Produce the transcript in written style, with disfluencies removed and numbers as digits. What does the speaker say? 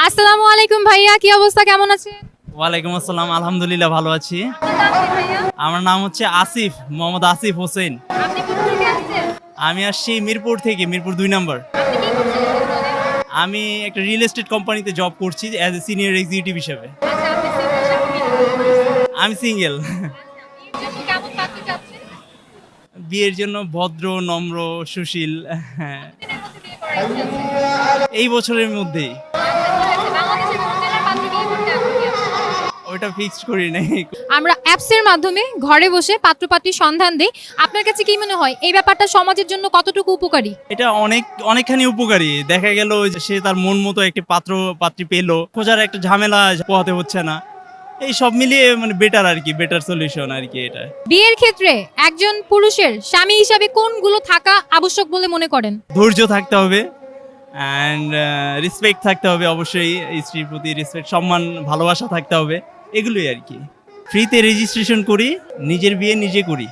আসসালামু আলাইকুম ভাইয়া, কি অবস্থা, কেমন আছেন? ওয়ালাইকুম আসসালাম, আলহামদুলিল্লাহ ভালো আছি। আমার নাম হচ্ছে আসিফ, মোহাম্মদ আসিফ হোসেন। আপনি কোথা থেকে আসছেন? আমি আসছি মিরপুর থেকে, মিরপুর 2 নম্বর। আপনি কি করছেন বর্তমানে? আমি একটা রিয়েল এস্টেট কোম্পানিতে জব করছি অ্যাজ এ সিনিয়র এক্সিকিউটিভ হিসেবে। আচ্ছা, আপনি সিঙ্গেল সাথে বিয়ে করেছেন? আমি সিঙ্গেল। বিয়ের জন্য কেমন পাত্র চাচ্ছেন? বিয়ের জন্য ভদ্র, নম্র, সুশীল। হ্যাঁ, কতদিনের মধ্যে বিয়ে করার ইচ্ছা আছে? এই বছরের মধ্যেই। আচ্ছা, ঠিক আছে। বাংলাদেশের কোন জেলার পাত্র বিয়ে করতে আগ্রহী আছেন? ওইটা ফিক্সড করি নাই। আমরা অ্যাপসের মাধ্যমে ঘরে বসে পাত্রপাত্রীর সন্ধান দেই। আপনার কাছে কি মনে হয় এই ব্যাপারটা সমাজের জন্য কতটুকু উপকারী? এটা অনেকখানি উপকারী। দেখা গেল যে সে তার মন মতো একটি পাত্রী পেলো, খোঁজার একটা ঝামেলা পোহাতে হচ্ছে না। এই সব মিলিয়ে মানে বেটার আর কি, বেটার সলিউশন আর কি এটা। বিয়ের ক্ষেত্রে একজন পুরুষের স্বামী হিসাবে কোনগুলো থাকা আবশ্যক বলে মনে করেন? ধৈর্য থাকতে হবে অ্যান্ড রেসপেক্ট থাকতে হবে, অবশ্যই স্ত্রীর প্রতি রেসপেক্ট, সম্মান, ভালোবাসা থাকতে হবে, এগুলোই আর কি। ফ্রিতে রেজিস্ট্রেশন করি, নিজের বিয়ে নিজে করি।